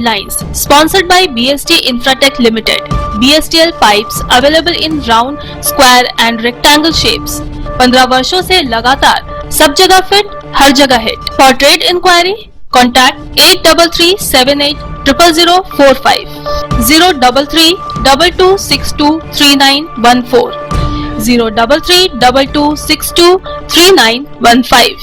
lines. Sponsored by BST Infratech Limited. BSTL pipes available in round, square and rectangle shapes. 15 वर्षों से लगातार सब जगह फिट, हर जगह hit. For trade inquiry, contact 8338000045, 03322623914, 03322623915.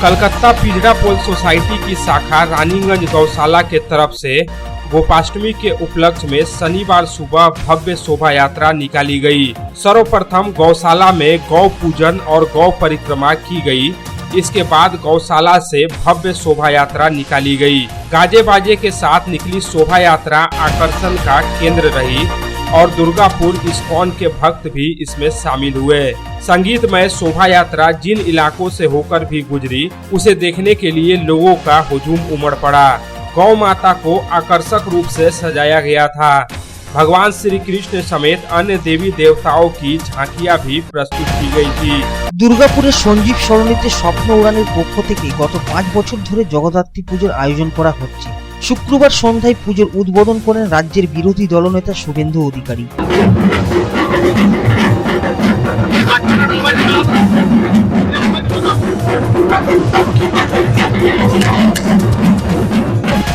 Calcutta पिजड़ा पोल सोसाइटी की शाखा रानीगंज गौशाला के तरफ से गोपाष्टमी के उपलक्ष्य में शनिवार सुबह भव्य शोभा यात्रा निकाली गई। सर्वप्रथम गौशाला में गौ पूजन और गौ परिक्रमा की गई। इसके बाद गौशाला से भव्य शोभा यात्रा निकाली गई। गाजे बाजे के साथ निकली शोभा यात्रा आकर्षण का केंद्र रही और दुर्गापुर इस्कॉन के भक्त भी इसमें शामिल हुए। संगीतमय शोभा यात्रा जिन इलाकों से होकर भी गुजरी, उसे देखने के लिए लोगों का हुजूम उमड़ पड़ा। गौ माता को आकर्षक रूप से सजाया गया था। भगवान श्री कृष्ण समेत अन्य देवी देवताओं की झांकियां भी प्रस्तुत की गई थी। দুর্গাপুরের সঞ্জীব সরণিতে স্বপ্ন উড়ানের পক্ষ থেকে গত 5 বছর ধরে জগদ্ধাত্রী পুজোর আয়োজন করা হচ্ছে। শুক্রবার সন্ধ্যায় পুজোর উদ্বোধন করেন রাজ্যের বিরোধী দলনেতা শুভেন্দু অধিকারী।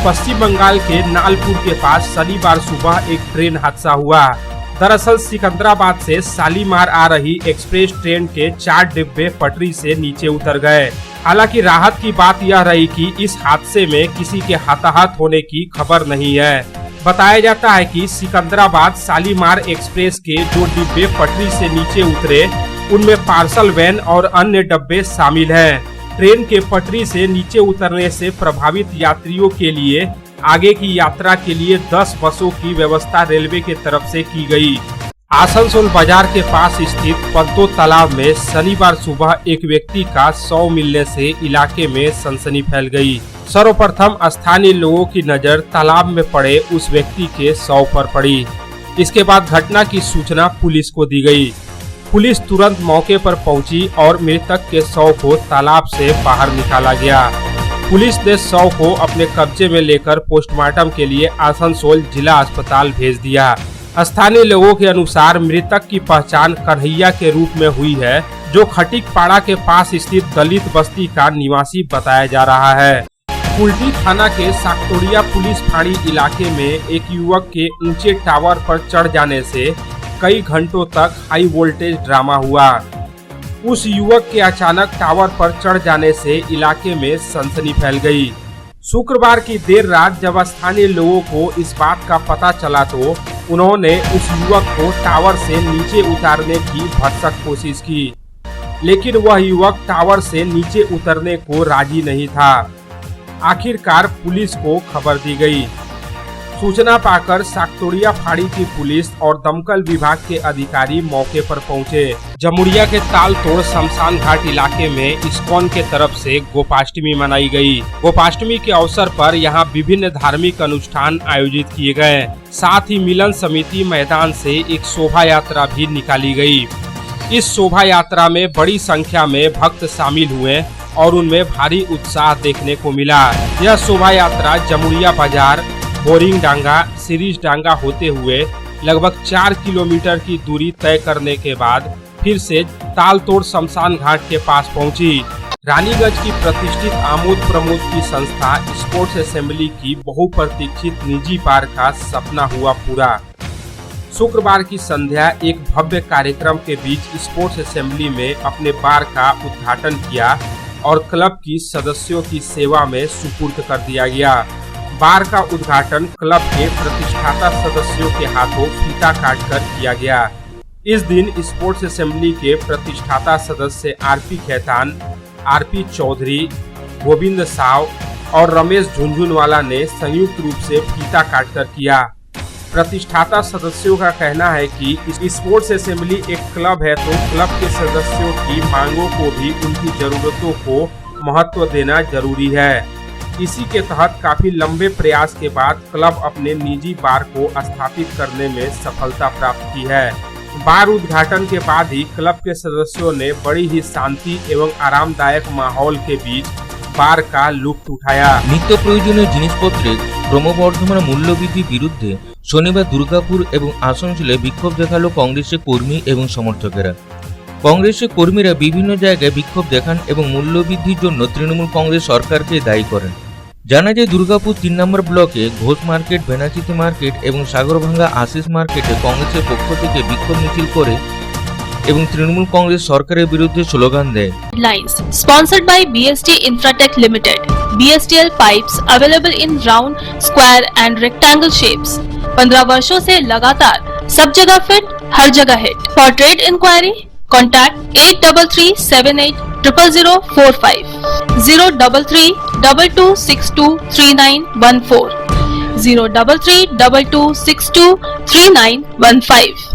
पश्चिम बंगाल के नालपुर के पास शनिवार सुबह एक ट्रेन हादसा हुआ। दरअसल सिकंदराबाद से शालीमार आ रही एक्सप्रेस ट्रेन के 4 डिब्बे पटरी से नीचे उतर गए। हालांकि राहत की बात यह रही कि इस हादसे में किसी के हताहत होने की खबर नहीं है। बताया जाता है कि सिकंदराबाद शालीमार एक्सप्रेस के जो डिब्बे पटरी से नीचे उतरे, उनमें पार्सल वैन और अन्य डब्बे शामिल हैं। ट्रेन के पटरी से नीचे उतरने से प्रभावित यात्रियों के लिए आगे की यात्रा के लिए 10 बसों की व्यवस्था रेलवे के तरफ से की गई। आसनसोल बाजार के पास स्थित पद्दो तालाब में शनिवार सुबह एक व्यक्ति का शव मिलने से इलाके में सनसनी फैल गई। सर्वप्रथम स्थानीय लोगों की नजर तालाब में पड़े उस व्यक्ति के शव पर पड़ी। इसके बाद घटना की सूचना पुलिस को दी गई। पुलिस तुरंत मौके पर पहुंची और मृतक के शव को तालाब से बाहर निकाला गया। पुलिस ने शव को अपने कब्जे में लेकर पोस्टमार्टम के लिए आसनसोल जिला अस्पताल भेज दिया। स्थानीय लोगों के अनुसार मृतक की पहचान कन्हैया के रूप में हुई है, जो खटिक पाड़ा के पास स्थित दलित बस्ती का निवासी बताया जा रहा है। कुल्टी थाना के साकतोड़िया पुलिस फाड़ी इलाके में एक युवक के ऊंचे टावर पर चढ़ जाने से कई घंटों तक हाई वोल्टेज ड्रामा हुआ। उस युवक के अचानक टावर पर चढ़ जाने से इलाके में सनसनी फैल गई। शुक्रवार की देर रात जब स्थानीय लोगों को इस बात का पता चला तो उन्होंने उस युवक को टावर से नीचे उतारने की भरसक कोशिश की, लेकिन वह युवक टावर से नीचे उतरने को राजी नहीं था। आखिरकार पुलिस को खबर दी गई। सूचना पाकर साकतोड़िया फाड़ी की पुलिस और दमकल विभाग के अधिकारी मौके पर पहुंचे। जमुड़िया के तालतोड़ शमशान घाट इलाके में इस्कॉन के तरफ से गोपाष्टमी मनाई गई। गोपाष्टमी के अवसर पर यहां विभिन्न धार्मिक अनुष्ठान आयोजित किए गए। साथ ही मिलन समिति मैदान से एक शोभा यात्रा भी निकाली गई। इस शोभा यात्रा में बड़ी संख्या में भक्त शामिल हुए और उनमें भारी उत्साह देखने को मिला। यह शोभा यात्रा जमुड़िया बाजार, बोरिंग डांगा, सिरीज डांगा होते हुए लगभग 4 किलोमीटर की दूरी तय करने के बाद फिर से तालतोड़ शमशान घाट के पास पहुंची। रानीगंज की प्रतिष्ठित आमोद प्रमोद की संस्था स्पोर्ट्स असेंबली की बहुप्रतीक्षित निजी बार का सपना हुआ पूरा। शुक्रवार की संध्या एक भव्य कार्यक्रम के बीच स्पोर्ट्स असेंबली में अपने बार का उद्घाटन किया और क्लब की सदस्यों की सेवा में सुपुर्द कर दिया गया। बार का उद्घाटन क्लब के प्रतिष्ठाता सदस्यों के हाथों फीता काटकर किया गया। इस दिन स्पोर्ट्स असेंबली के प्रतिष्ठाता सदस्य आरपी खेतान, आरपी चौधरी, गोविंद साव और रमेश झुंझुनवाला ने संयुक्त रूप से फीता काटकर किया। प्रतिष्ठाता सदस्यों का कहना है कि स्पोर्ट्स असेंबली एक क्लब है तो क्लब के सदस्यों की मांगों को भी उनकी जरूरतों को महत्व देना जरूरी है। इसी के तहत काफी लंबे प्रयास के बाद क्लब अपने निजी बार को स्थापित करने में सफलता प्राप्त की है। बार उद्घाटन के बाद ही क्लब के सदस्यों ने बड़ी ही शांति एवं आरामदायक माहौल के बीच बार का लुत्फ उठाया। नित्य प्रयोजनीय जिनिसपत्रेर ক্রমবর্ধমান মূল্যবৃদ্ধির বিরুদ্ধে শনিবার দুর্গাপুর এবং আসানসোলে বিক্ষোভ দেখালো কংগ্রেসের কর্মী এবং সমর্থকেরা। কংগ্রেসের কর্মীরা বিভিন্ন জায়গায় বিক্ষোভ দেখান এবং মূল্যবৃদ্ধির জন্য তৃণমূল কংগ্রেস সরকারকে দায়ী করেন। জানা যায় দুর্গাপুর 3 নম্বর ব্লকে ঘোষ মার্কেট, বেনাচিতি মার্কেট এবং সাগরভাঙ্গা আশিস মার্কেটে কংগ্রেসের পক্ষ থেকে বিক্ষোভ মিছিল করে এবং তৃণমূল কংগ্রেস সরকারের বিরুদ্ধে স্লোগান দেয়। Lines sponsored by BST Infratech Limited. BSTL pipes available in round, square and rectangle shapes. 15 वर्षों से लगातार सब जगह फिट, हर जगह hit. For trade inquiry, contact 8337800045, 03322623914, 03322623915.